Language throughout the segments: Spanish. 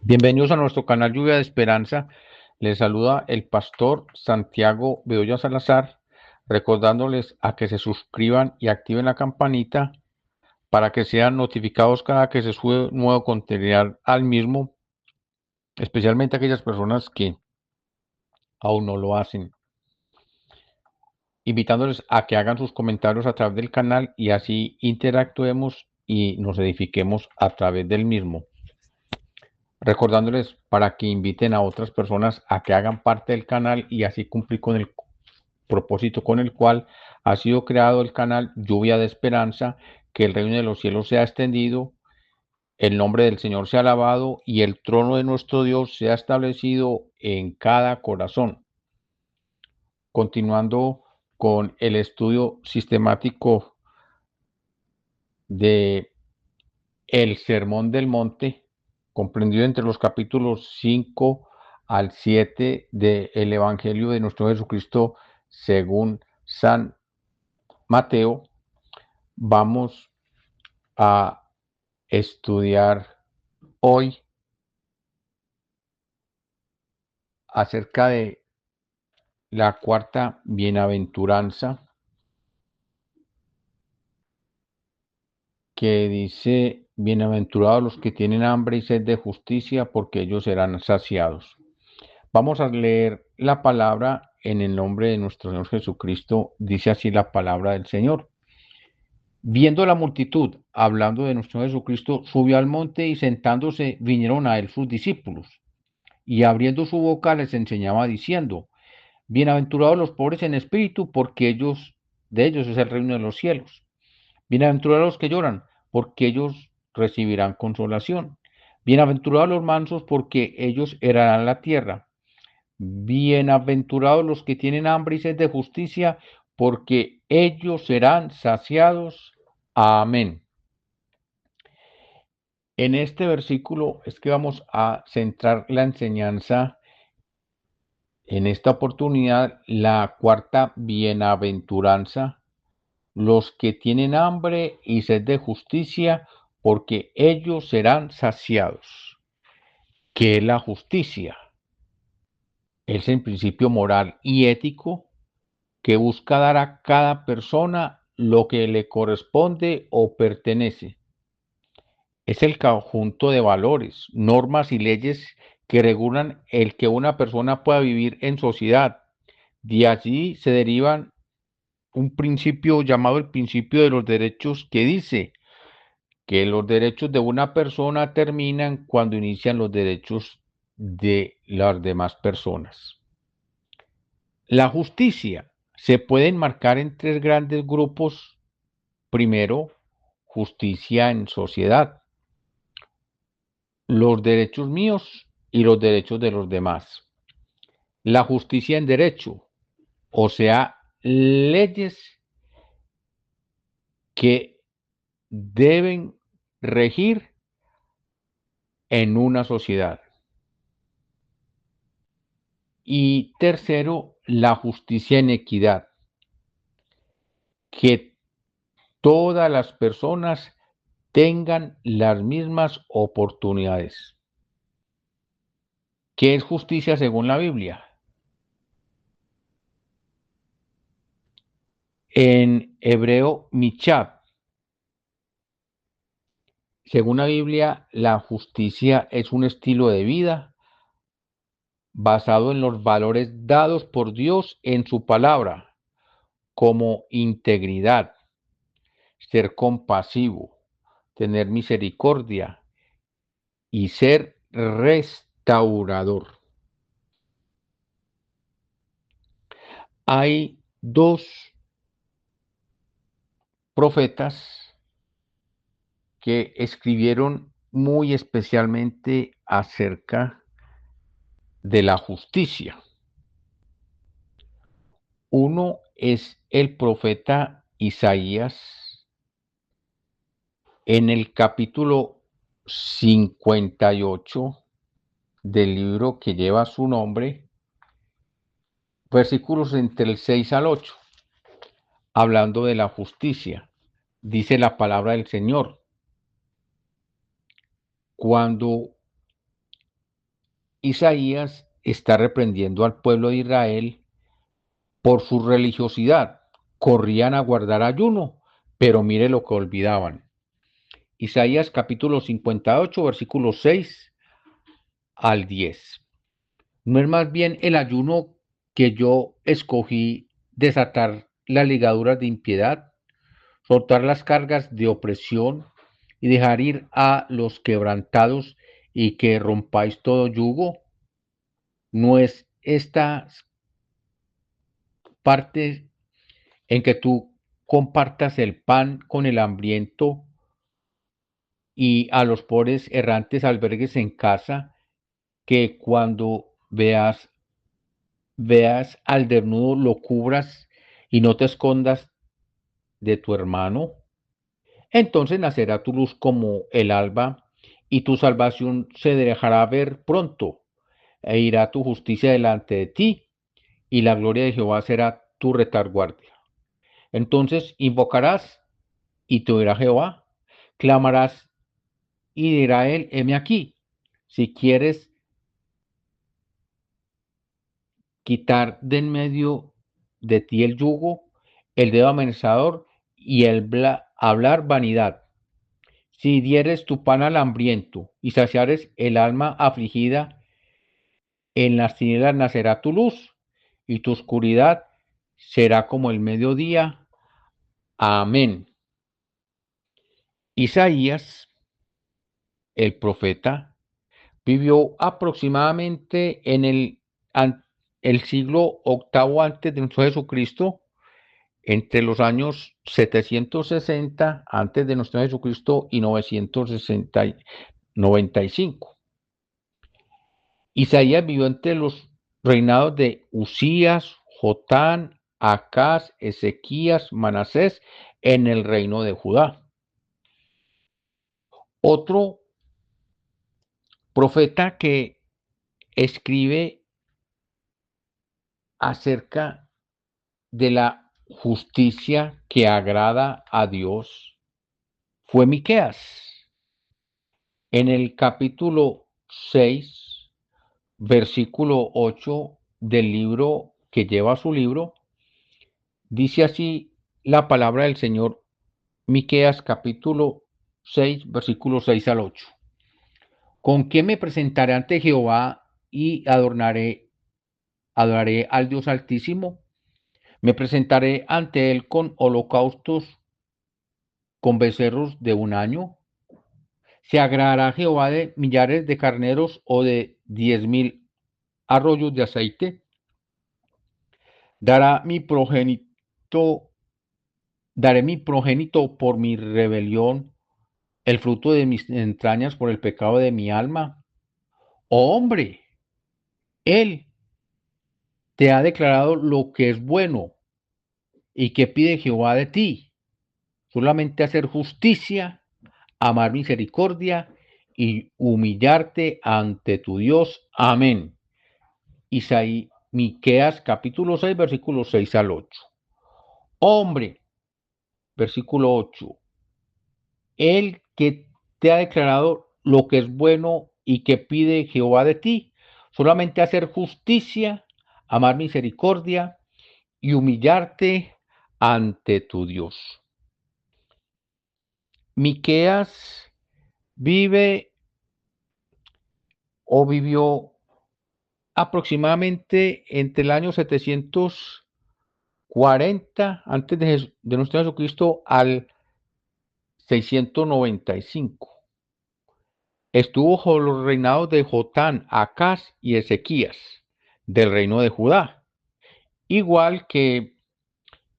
Bienvenidos a nuestro canal Lluvia de Esperanza. Les saluda el pastor Santiago Bedoya Salazar, recordándoles a que se suscriban y activen la campanita para que sean notificados cada que se sube nuevo contenido al mismo, especialmente aquellas personas que aún no lo hacen, invitándoles a que hagan sus comentarios a través del canal y así interactuemos y nos edifiquemos a través del mismo. Recordándoles para que inviten a otras personas a que hagan parte del canal y así cumplir con el propósito con el cual ha sido creado el canal Lluvia de Esperanza, que el reino de los cielos sea extendido, el nombre del Señor sea alabado y el trono de nuestro Dios sea establecido en cada corazón. Continuando con el estudio sistemático de el Sermón del Monte, comprendido entre los capítulos 5 al 7 del Evangelio de nuestro Jesucristo según San Mateo, vamos a estudiar hoy acerca de la cuarta bienaventuranza que dice, bienaventurados los que tienen hambre y sed de justicia, porque ellos serán saciados. Vamos a leer la palabra en el nombre de nuestro Señor Jesucristo. Dice así la palabra del Señor. Viendo la multitud, hablando de nuestro Jesucristo, subió al monte y sentándose vinieron a él sus discípulos. Y abriendo su boca les enseñaba diciendo, bienaventurados los pobres en espíritu, porque de ellos es el reino de los cielos. Bienaventurados los que lloran, porque ellos recibirán consolación. Bienaventurados los mansos, porque ellos heredarán la tierra. Bienaventurados los que tienen hambre y sed de justicia, porque ellos serán saciados. Amén. En este versículo es que vamos a centrar la enseñanza. En esta oportunidad, la cuarta bienaventuranza, los que tienen hambre y sed de justicia, porque ellos serán saciados. ¿Qué es la justicia? Es el principio moral y ético que busca dar a cada persona lo que le corresponde o pertenece. Es el conjunto de valores, normas y leyes que regulan el que una persona pueda vivir en sociedad. De allí se derivan un principio llamado el principio de los derechos que dice que los derechos de una persona terminan cuando inician los derechos de las demás personas. La justicia se puede enmarcar en tres grandes grupos. Primero, justicia en sociedad, los derechos míos y los derechos de los demás. La justicia en derecho, o sea, leyes que deben regir en una sociedad. Y tercero, la justicia en equidad, que todas las personas tengan las mismas oportunidades. ¿Qué es justicia según la Biblia? En hebreo, michab. Según la Biblia, la justicia es un estilo de vida basado en los valores dados por Dios en su palabra, como integridad, ser compasivo, tener misericordia y ser restaurador. Hay dos profetas que escribieron muy especialmente acerca de la justicia. Uno es el profeta Isaías en el capítulo 58 del libro que lleva su nombre, versículos entre el 6 al 8, hablando de la justicia. Dice la palabra del Señor: cuando Isaías está reprendiendo al pueblo de Israel por su religiosidad. Corrían a guardar ayuno, pero mire lo que olvidaban. Isaías capítulo 58, versículos 6 al 10. ¿No es más bien el ayuno que yo escogí desatar las ligaduras de impiedad, soltar las cargas de opresión y dejar ir a los quebrantados y que rompáis todo yugo? ¿No es esta parte en que tú compartas el pan con el hambriento y a los pobres errantes albergues en casa, que cuando veas al desnudo lo cubras y no te escondas de tu hermano? Entonces nacerá tu luz como el alba, y tu salvación se dejará ver pronto, e irá tu justicia delante de ti, y la gloria de Jehová será tu retaguardia. Entonces invocarás y te oirá Jehová, clamarás y dirá él, heme aquí. Si quieres quitar de en medio de ti el yugo, el dedo amenazador y el hablar vanidad. Si dieres tu pan al hambriento y saciares el alma afligida, en las tinieblas nacerá tu luz y tu oscuridad será como el mediodía. Amén. Isaías, el profeta, vivió aproximadamente en el siglo octavo antes de nuestro Jesucristo, entre los años 760 antes de nuestro Jesucristo y 995. Isaías vivió entre los reinados de Usías, Jotán, Acaz, Ezequías, Manasés en el reino de Judá. Otro profeta que escribe acerca de la justicia que agrada a Dios fue Miqueas. En el capítulo 6, versículo 8 del libro que lleva su libro, dice así la palabra del Señor. Miqueas capítulo 6, versículos 6 al 8. ¿Con qué me presentaré ante Jehová y adoraré al Dios Altísimo? Me presentaré ante él con holocaustos, con becerros de un año. ¿Se agradará Jehová de millares de carneros o de 10,000 arroyos de aceite? ¿Dará mi progénito, daré mi progénito por mi rebelión, el fruto de mis entrañas por el pecado de mi alma? Oh hombre, él te ha declarado lo que es bueno y que pide Jehová de ti, solamente hacer justicia, amar misericordia y humillarte ante tu Dios. Amén. Miqueas capítulo 6, versículos 6 al 8. Hombre, versículo 8. El que te ha declarado lo que es bueno y que pide Jehová de ti, solamente hacer justicia, amar misericordia y humillarte ante tu Dios. Miqueas vive o vivió aproximadamente entre el año 740 antes de nuestro Jesucristo al 695. Estuvo bajo los reinados de Jotán, Acaz y Ezequías del reino de Judá, igual que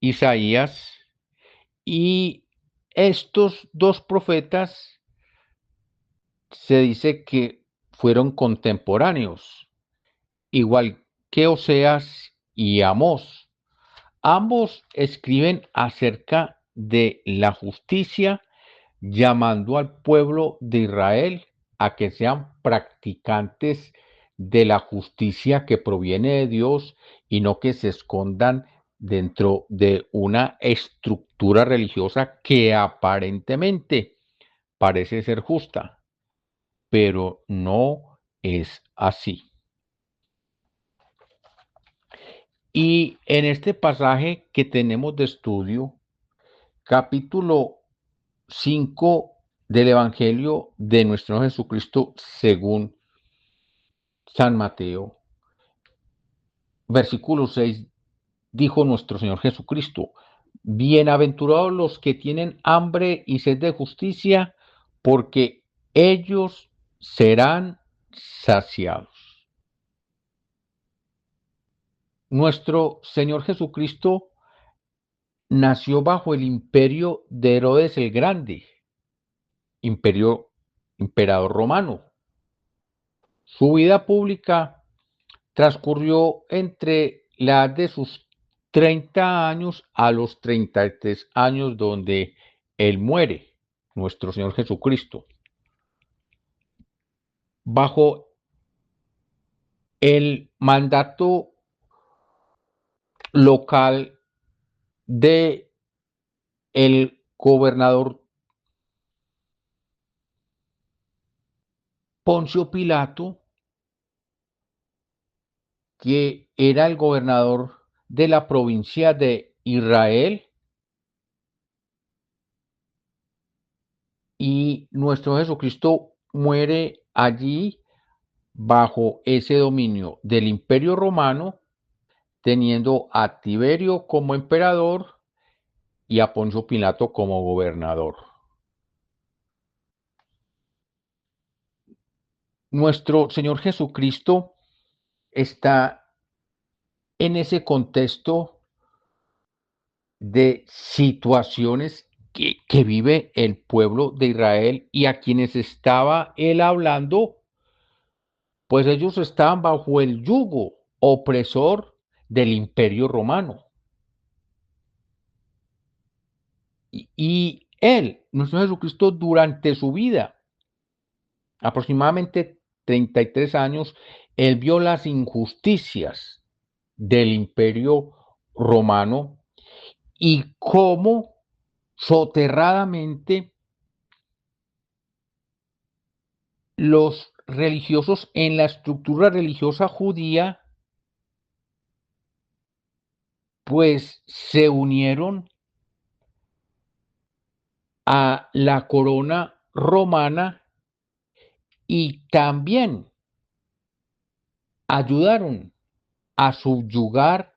Isaías, y estos dos profetas se dice que fueron contemporáneos, igual que Oseas y Amós. Ambos escriben acerca de la justicia, llamando al pueblo de Israel a que sean practicantes de la justicia que proviene de Dios y no que se escondan dentro de una estructura religiosa que aparentemente parece ser justa, pero no es así. Y en este pasaje que tenemos de estudio, capítulo 5 del Evangelio de nuestro Jesucristo según San Mateo, versículo 6, dijo nuestro Señor Jesucristo: bienaventurados los que tienen hambre y sed de justicia, porque ellos serán saciados. Nuestro Señor Jesucristo nació bajo el imperio de Herodes el Grande, emperador romano. Su vida pública transcurrió entre la edad de sus 30 años a los 33 años, donde él muere, nuestro Señor Jesucristo, bajo el mandato local de el gobernador Poncio Pilato, que era el gobernador de la provincia de Israel, y nuestro Jesucristo muere allí bajo ese dominio del Imperio Romano, teniendo a Tiberio como emperador y a Poncio Pilato como gobernador. Nuestro Señor Jesucristo está en ese contexto de situaciones que vive el pueblo de Israel, y a quienes estaba él hablando, pues ellos estaban bajo el yugo opresor del Imperio Romano. Y él, nuestro Jesucristo, durante su vida, aproximadamente 33 años, él vio las injusticias del Imperio Romano y cómo soterradamente los religiosos en la estructura religiosa judía pues se unieron a la corona romana y también ayudaron a subyugar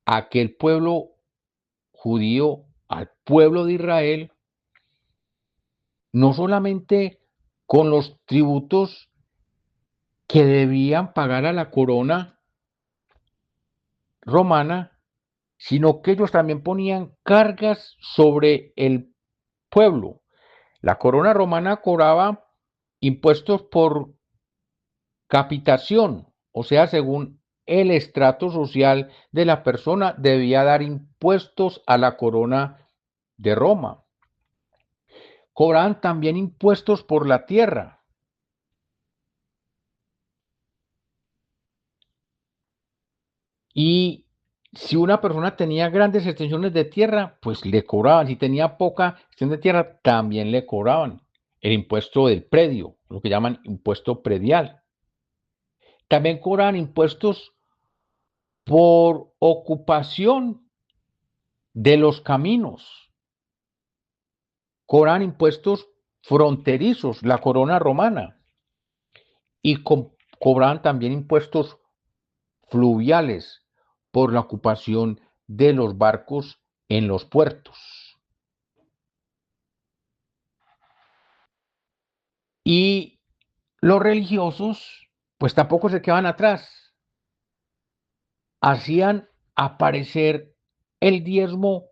a aquel pueblo judío, al pueblo de Israel, no solamente con los tributos que debían pagar a la corona romana, sino que ellos también ponían cargas sobre el pueblo. La corona romana cobraba impuestos por capitación, o sea, según el estrato social de la persona, debía dar impuestos a la corona de Roma. Cobraban también impuestos por la tierra. Y si una persona tenía grandes extensiones de tierra, pues le cobraban. Si tenía poca extensión de tierra, también le cobraban el impuesto del predio, lo que llaman impuesto predial. También cobraban impuestos por ocupación de los caminos. Cobraban impuestos fronterizos, la corona romana, y cobraban también impuestos fluviales por la ocupación de los barcos en los puertos. Y los religiosos, pues tampoco se quedaban atrás, hacían aparecer el diezmo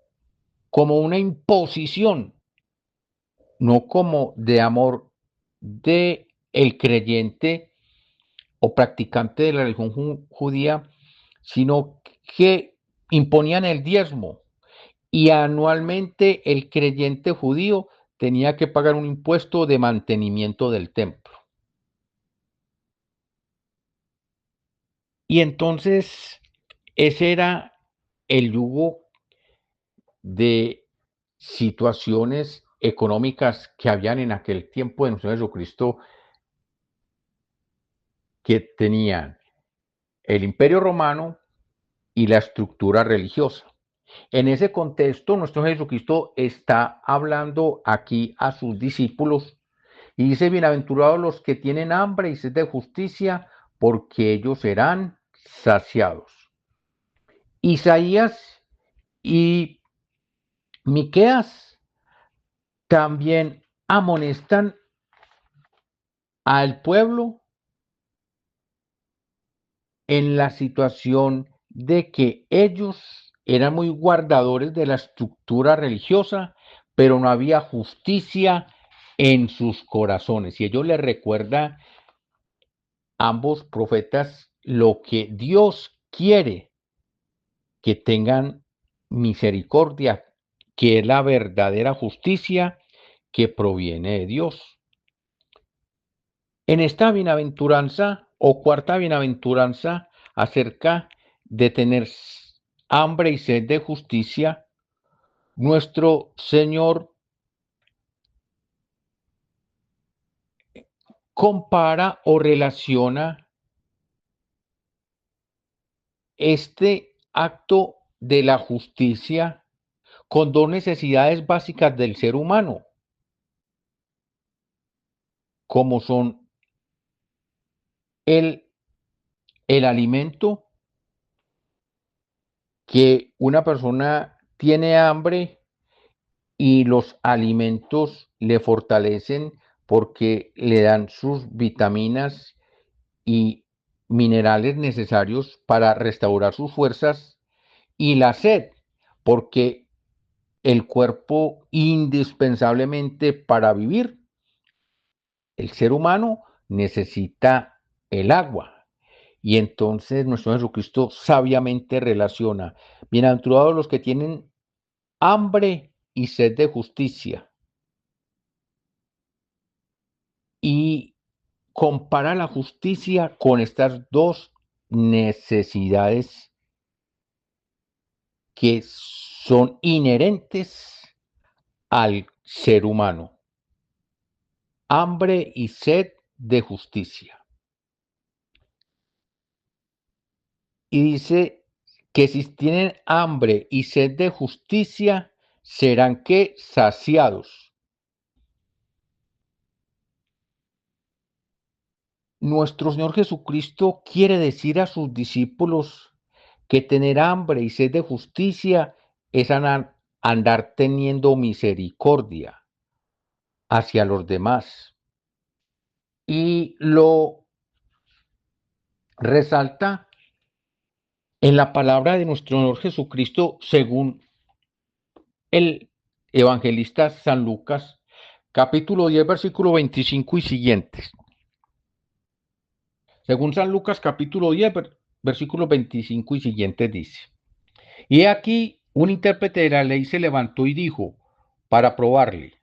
como una imposición, no como de amor de el creyente o practicante de la religión judía, sino que imponían el diezmo, y anualmente el creyente judío tenía que pagar un impuesto de mantenimiento del templo. Y entonces ese era el yugo de situaciones económicas que habían en aquel tiempo de nuestro Jesucristo, que tenían el Imperio Romano, y la estructura religiosa. En ese contexto, nuestro Jesucristo está hablando aquí a sus discípulos y dice, bienaventurados los que tienen hambre y sed de justicia, porque ellos serán saciados. Isaías y Miqueas también amonestan al pueblo en la situación de que ellos eran muy guardadores de la estructura religiosa, pero no había justicia en sus corazones. Y ellos les recuerda a ambos profetas lo que Dios quiere, que tengan misericordia, que es la verdadera justicia que proviene de Dios. En esta bienaventuranza o cuarta bienaventuranza acerca de tener hambre y sed de justicia, nuestro Señor compara o relaciona este acto de la justicia con dos necesidades básicas del ser humano, como son el, el alimento, que una persona tiene hambre y los alimentos le fortalecen porque le dan sus vitaminas y minerales necesarios para restaurar sus fuerzas, y la sed, porque el cuerpo indispensablemente para vivir, el ser humano necesita el agua. Y entonces nuestro Jesucristo sabiamente relaciona, bienaventurados los que tienen hambre y sed de justicia, y compara la justicia con estas dos necesidades que son inherentes al ser humano: hambre y sed de justicia. Y dice que si tienen hambre y sed de justicia, serán que saciados. Nuestro Señor Jesucristo quiere decir a sus discípulos que tener hambre y sed de justicia es andar teniendo misericordia hacia los demás. Y lo resalta en la palabra de nuestro Señor Jesucristo según el evangelista San Lucas, capítulo 10, versículo 25 y siguientes. Según San Lucas, capítulo 10, versículo 25 y siguientes dice: Y he aquí, un intérprete de la ley se levantó y dijo, para probarle: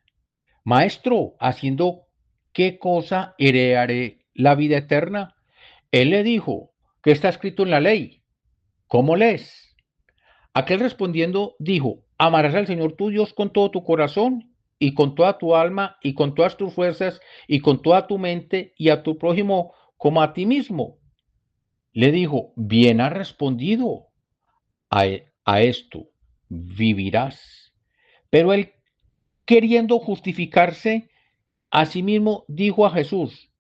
Maestro, ¿haciendo qué cosa heredaré la vida eterna? Él le dijo: ¿Qué está escrito en la ley? ¿Cómo lees? Aquel respondiendo dijo: Amarás al Señor tu Dios con todo tu corazón y con toda tu alma y con todas tus fuerzas y con toda tu mente, y a tu prójimo como a ti mismo. Le dijo: Bien has respondido, a esto vivirás. Pero él, queriendo justificarse a sí mismo, dijo a Jesús: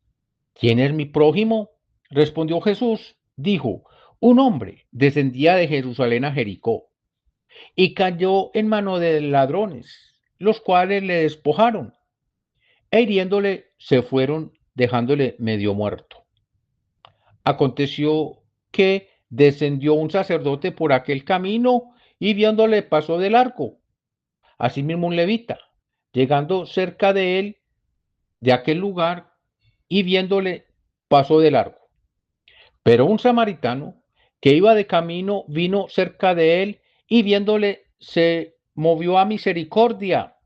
¿Quién es mi prójimo? Respondió Jesús, dijo: Un hombre descendía de Jerusalén a Jericó y cayó en mano de ladrones, los cuales le despojaron e hiriéndole se fueron, dejándole medio muerto. Aconteció que descendió un sacerdote por aquel camino y viéndole pasó de largo. Asimismo un levita, llegando cerca de él, de aquel lugar, y viéndole pasó de largo. Pero un samaritano que iba de camino vino cerca de él y viéndole se movió a misericordia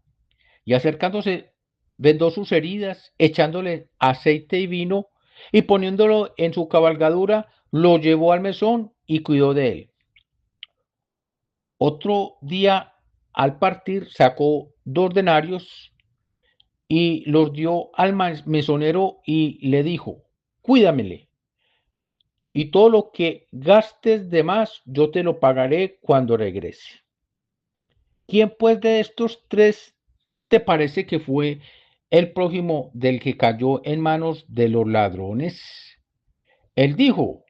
y acercándose vendó sus heridas, echándole aceite y vino y poniéndolo en su cabalgadura, lo llevó al mesón y cuidó de él. Otro día al partir sacó 2 denarios y los dio al mesonero y le dijo: Cuídamele. y todo lo que gastes de más, yo te lo pagaré cuando regrese. ¿Quién pues de estos tres te parece que fue el prójimo del que cayó en manos de los ladrones? Él dijo,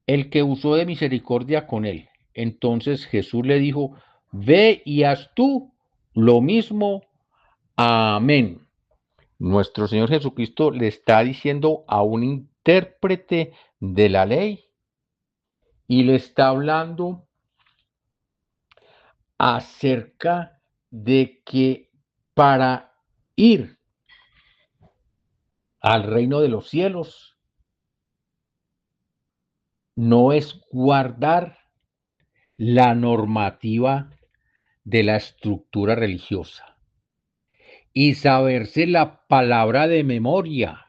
el que usó de misericordia con él. Entonces Jesús le dijo, ve y haz tú lo mismo. Amén. Nuestro Señor Jesucristo le está diciendo a un intérprete de la ley y le está hablando acerca de que para ir al reino de los cielos no es guardar la normativa de la estructura religiosa y saberse la palabra de memoria.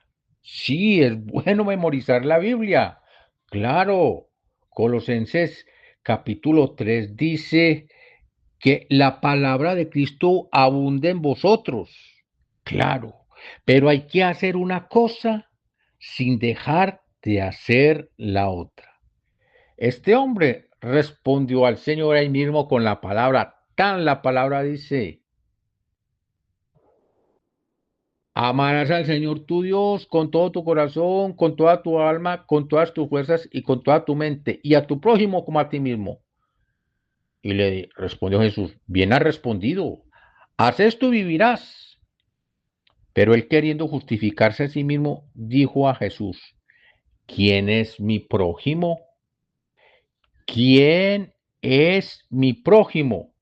Sí, es bueno memorizar la Biblia. Claro, Colosenses capítulo 3 dice que la palabra de Cristo abunde en vosotros. Claro, pero hay que hacer una cosa sin dejar de hacer la otra. Este hombre respondió al Señor ahí mismo con la palabra. Tan la palabra dice, amarás al Señor tu Dios con todo tu corazón, con toda tu alma, con todas tus fuerzas y con toda tu mente, y a tu prójimo como a ti mismo. Y le respondió Jesús, bien has respondido, haz esto y vivirás. Pero él queriendo justificarse a sí mismo, dijo a Jesús, ¿quién es mi prójimo? ¿Quién es mi prójimo?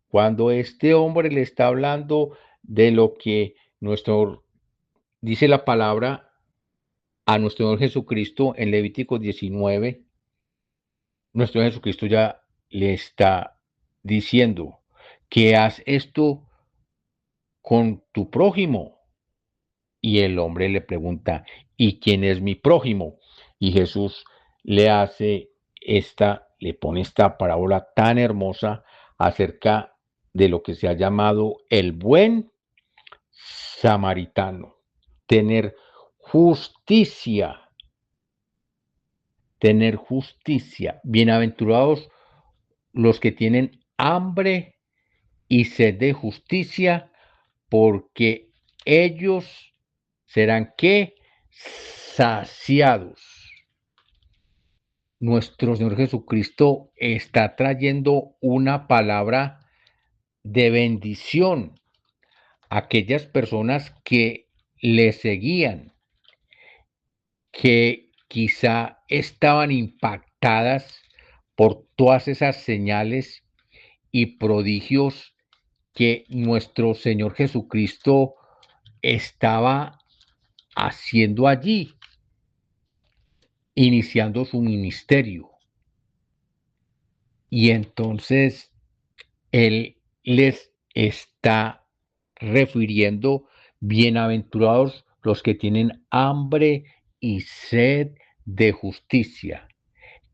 Cuando este hombre le está hablando de lo que dice la palabra a nuestro Señor Jesucristo en Levítico 19, nuestro Señor Jesucristo ya le está diciendo que haz esto con tu prójimo. Y el hombre le pregunta, ¿y quién es mi prójimo? Y Jesús le pone esta parábola tan hermosa acerca de lo que se ha llamado el buen samaritano. Tener justicia, tener justicia. Bienaventurados los que tienen hambre y sed de justicia, porque ellos serán ¿qué? Saciados. Nuestro Señor Jesucristo está trayendo una palabra de bendición a aquellas personas que le seguían, que quizá estaban impactadas por todas esas señales y prodigios que nuestro Señor Jesucristo estaba haciendo allí, iniciando su ministerio. Y entonces Él les está refiriendo, bienaventurados los que tienen hambre y sed de justicia.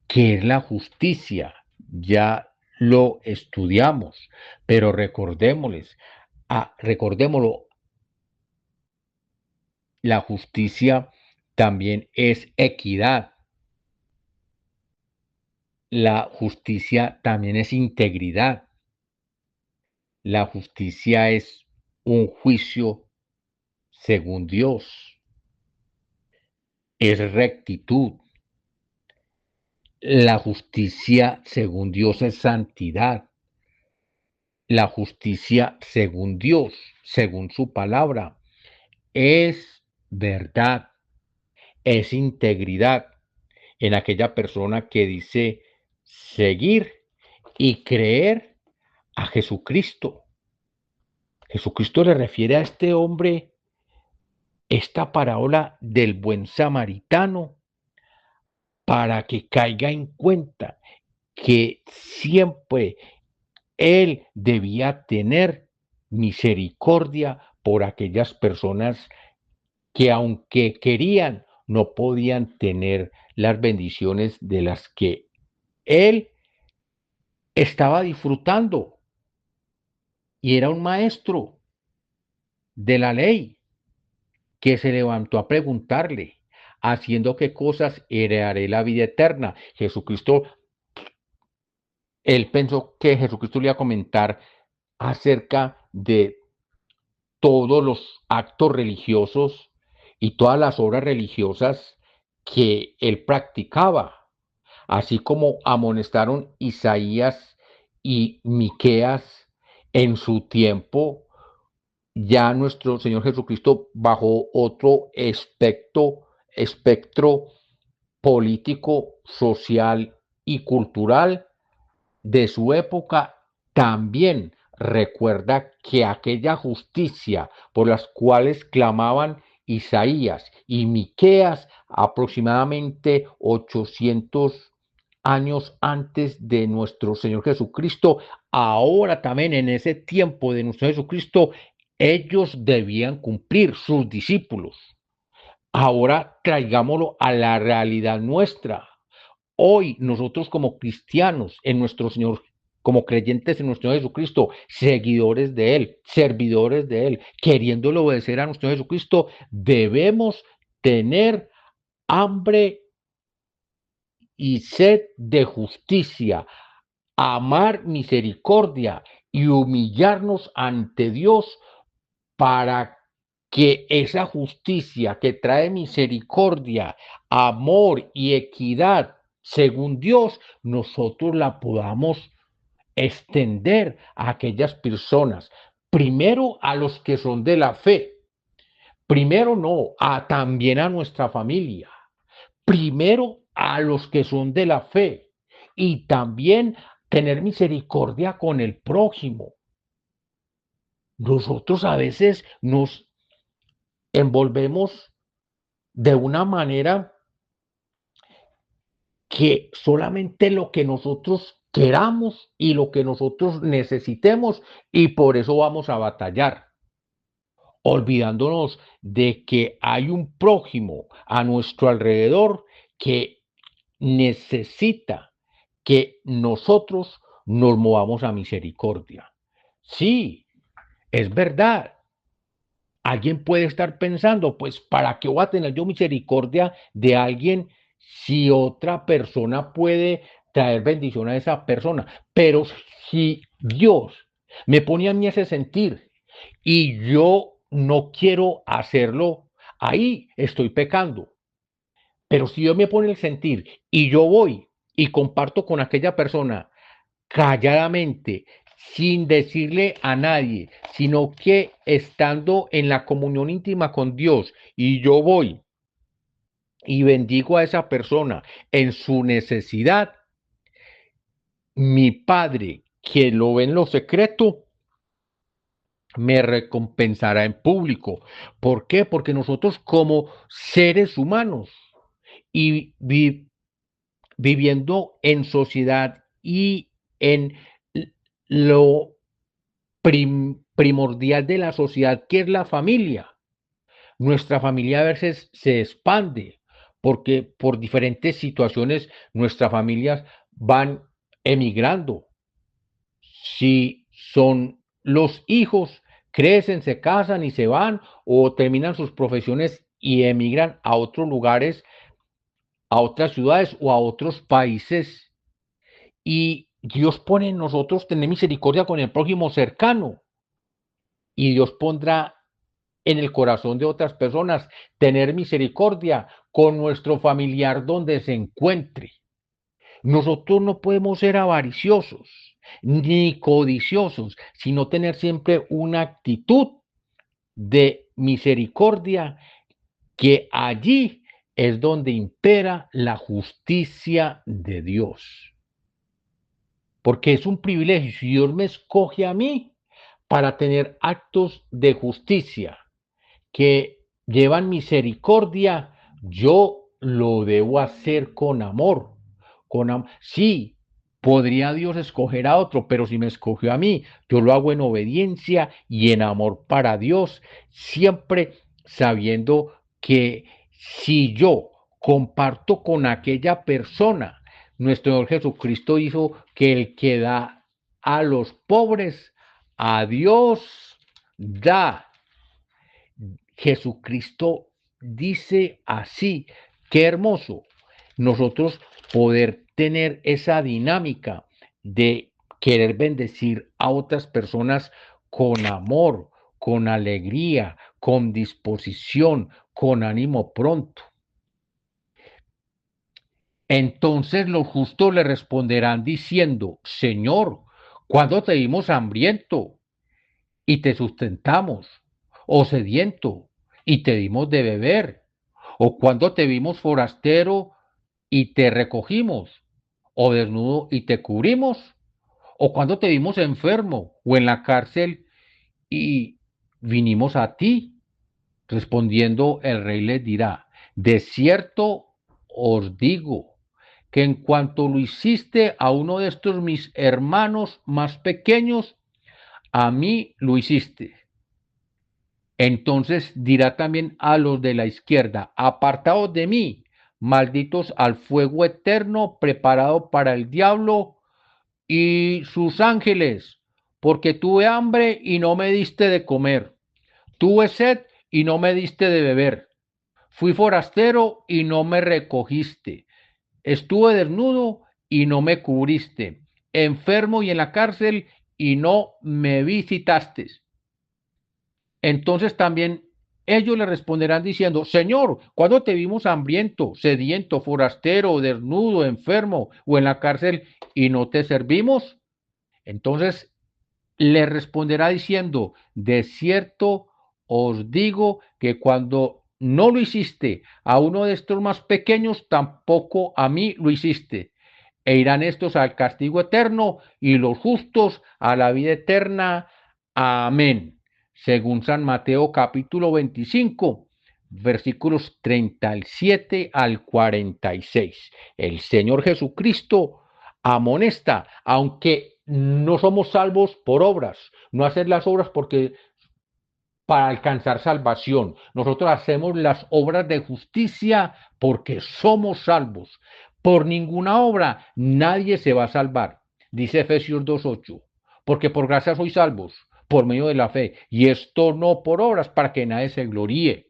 ¿Qué es la justicia? Ya lo estudiamos, pero recordémoslo, la justicia también es equidad. La justicia también es integridad. La justicia es un juicio según Dios, es rectitud. La justicia según Dios es santidad. La justicia según Dios, según su palabra, es verdad, es integridad en aquella persona que dice seguir y creer a Jesucristo. Jesucristo le refiere a este hombre esta parábola del buen samaritano para que caiga en cuenta que siempre él debía tener misericordia por aquellas personas que aunque querían, no podían tener las bendiciones de las que él estaba disfrutando y era un maestro de la ley que se levantó a preguntarle, ¿haciendo qué cosas? Heredaré la vida eterna. Jesucristo, él pensó que Jesucristo le iba a comentar acerca de todos los actos religiosos y todas las obras religiosas que él practicaba, así como amonestaron Isaías y Miqueas en su tiempo. Ya nuestro Señor Jesucristo bajo otro espectro político, social y cultural de su época, también recuerda que aquella justicia por las cuales clamaban Isaías y Miqueas aproximadamente 800 años antes de nuestro Señor Jesucristo, ahora también en ese tiempo de nuestro Jesucristo, ellos debían cumplir, sus discípulos. Ahora traigámoslo a la realidad nuestra. Hoy nosotros como cristianos en nuestro Señor, como creyentes en nuestro Señor Jesucristo, seguidores de Él, servidores de Él, queriéndole obedecer a nuestro Jesucristo, debemos tener hambre y sed de justicia, amar misericordia y humillarnos ante Dios para que esa justicia que trae misericordia, amor y equidad, según Dios, nosotros la podamos extender a aquellas personas, primero a los que son de la fe, primero no, también a nuestra familia, primero a los que son de la fe y también tener misericordia con el prójimo. Nosotros a veces nos envolvemos de una manera que solamente lo que nosotros queramos y lo que nosotros necesitemos, y por eso vamos a batallar, olvidándonos de que hay un prójimo a nuestro alrededor que necesita que nosotros nos movamos a misericordia. Sí, es verdad. Alguien puede estar pensando, pues, ¿para qué voy a tener yo misericordia de alguien si otra persona puede traer bendición a esa persona? Pero si Dios me pone a mí ese sentir y yo no quiero hacerlo, ahí estoy pecando. Pero si Dios me pone el sentir y yo voy y comparto con aquella persona calladamente, sin decirle a nadie, sino que estando en la comunión íntima con Dios, y yo voy y bendigo a esa persona en su necesidad, mi Padre, que lo ve en lo secreto, me recompensará en público. ¿Por qué? Porque nosotros como seres humanos y viviendo en sociedad y en lo primordial de la sociedad, que es la familia. Nuestra familia a veces se expande porque por diferentes situaciones nuestras familias van emigrando. Si son los hijos, crecen, se casan y se van o terminan sus profesiones y emigran a otros lugares, a otras ciudades o a otros países. Y Dios pone en nosotros tener misericordia con el prójimo cercano. Y Dios pondrá en el corazón de otras personas tener misericordia con nuestro familiar donde se encuentre. Nosotros no podemos ser avariciosos ni codiciosos, sino tener siempre una actitud de misericordia, que allí es donde impera la justicia de Dios. Porque es un privilegio. Si Dios me escoge a mí para tener actos de justicia que llevan misericordia, yo lo debo hacer con amor. Sí, podría Dios escoger a otro, pero si me escogió a mí, yo lo hago en obediencia y en amor para Dios, siempre sabiendo que si yo comparto con aquella persona, nuestro Señor Jesucristo dijo que el que da a los pobres, a Dios da. Jesucristo dice así, Qué hermoso nosotros poder tener esa dinámica de querer bendecir a otras personas con amor, con alegría, con disposición, con ánimo pronto. Entonces los justos le responderán diciendo, Señor, ¿cuándo te vimos hambriento y te sustentamos? ¿O sediento y te dimos de beber? ¿O cuándo te vimos forastero y te recogimos? ¿O desnudo y te cubrimos? ¿O cuándo te vimos enfermo o en la cárcel y vinimos a ti? Respondiendo el rey les dirá, de cierto os digo, que en cuanto lo hiciste a uno de estos mis hermanos más pequeños, a mí lo hiciste. Entonces dirá también a los de la izquierda, apartaos de mí, malditos al fuego eterno preparado para el diablo y sus ángeles, porque tuve hambre y no me diste de comer, tuve sed y no me diste de beber, fui forastero y no me recogiste, estuve desnudo y no me cubriste, enfermo y en la cárcel y no me visitaste. Entonces también ellos le responderán diciendo, Señor, ¿cuándo te vimos hambriento, sediento, forastero, desnudo, enfermo o en la cárcel y no te servimos? Entonces le responderá diciendo, de cierto os digo que cuando no lo hiciste a uno de estos más pequeños, tampoco a mí lo hiciste. E irán estos al castigo eterno y los justos a la vida eterna. Amén. Según San Mateo capítulo 25, versículos 37 al 46. El Señor Jesucristo amonesta, aunque no somos salvos por obras, no hacer las obras porque para alcanzar salvación. Nosotros hacemos las obras de justicia porque somos salvos. Por ninguna obra nadie se va a salvar, dice Efesios 2:8, porque por gracia sois salvos, por medio de la fe, y esto no por obras para que nadie se gloríe.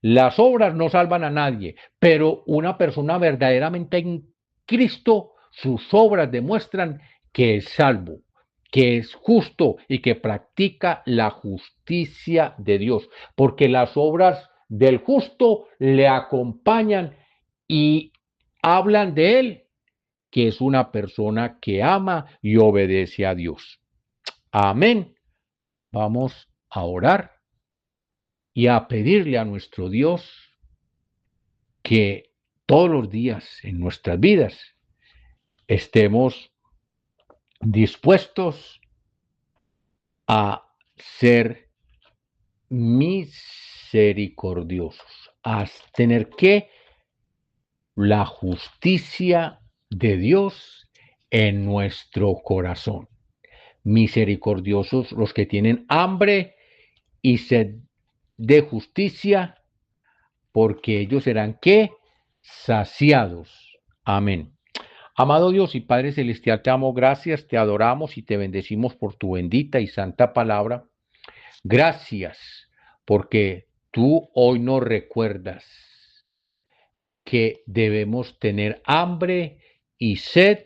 Las obras no salvan a nadie, pero una persona verdaderamente en Cristo, sus obras demuestran que es salvo, que es justo y que practica la justicia de Dios, porque las obras del justo le acompañan y hablan de él, que es una persona que ama y obedece a Dios. Amén. Vamos a orar y a pedirle a nuestro Dios que todos los días en nuestras vidas estemos dispuestos a ser misericordiosos, a tener que la justicia de Dios en nuestro corazón. Misericordiosos los que tienen hambre y sed de justicia, porque ellos serán ¿qué? Saciados. Amén. Amado Dios y Padre Celestial, te amo, gracias, te adoramos y te bendecimos por tu bendita y santa palabra. Gracias, porque tú hoy nos recuerdas que debemos tener hambre y sed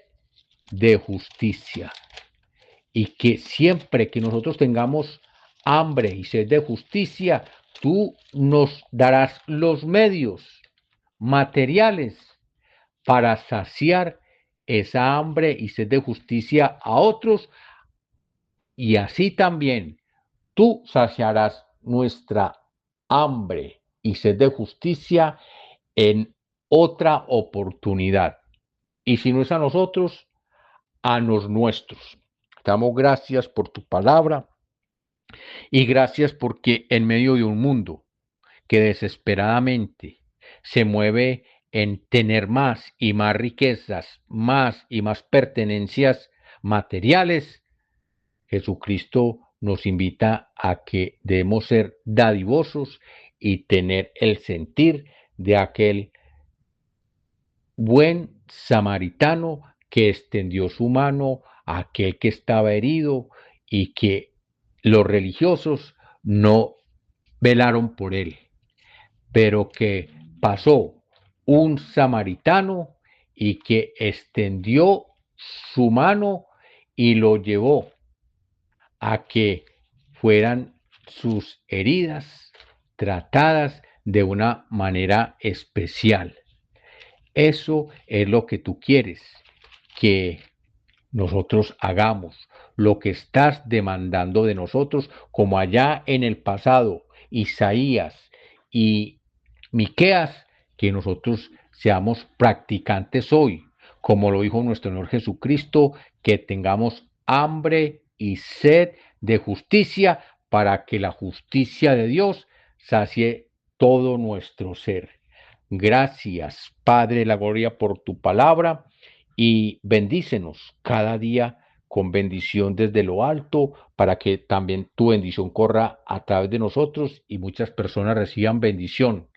de justicia y que siempre que nosotros tengamos hambre y sed de justicia, tú nos darás los medios materiales para saciar esa hambre y sed de justicia a otros y así también tú saciarás nuestra hambre y sed de justicia en otra oportunidad. Y si no es a nosotros, a los nuestros. Damos gracias por tu palabra y gracias porque en medio de un mundo que desesperadamente se mueve en tener más y más riquezas, más y más pertenencias materiales, Jesucristo nos invita a que debemos ser dadivosos y tener el sentir de aquel buen samaritano que extendió su mano a aquel que estaba herido y que los religiosos no velaron por él, pero que pasó un samaritano y que extendió su mano y lo llevó a que fueran sus heridas tratadas de una manera especial. Eso es lo que tú quieres que nosotros hagamos, lo que estás demandando de nosotros, como allá en el pasado, Isaías y Miqueas, que nosotros seamos practicantes hoy, como lo dijo nuestro Señor Jesucristo, que tengamos hambre y sed de justicia para que la justicia de Dios sacie todo nuestro ser. Gracias, Padre de la gloria, por tu palabra y bendícenos cada día con bendición desde lo alto para que también tu bendición corra a través de nosotros y muchas personas reciban bendición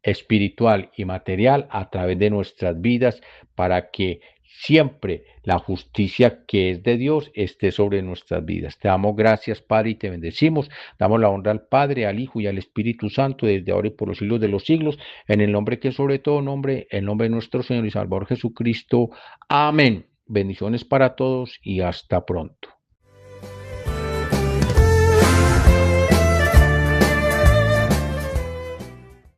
espiritual y material a través de nuestras vidas para que siempre la justicia que es de Dios esté sobre nuestras vidas. Te damos gracias, Padre, y te bendecimos. Damos la honra al Padre, al Hijo y al Espíritu Santo desde ahora y por los siglos de los siglos, en el nombre que es sobre todo nombre, el nombre de nuestro Señor y Salvador Jesucristo. Amén. Bendiciones para todos y hasta pronto.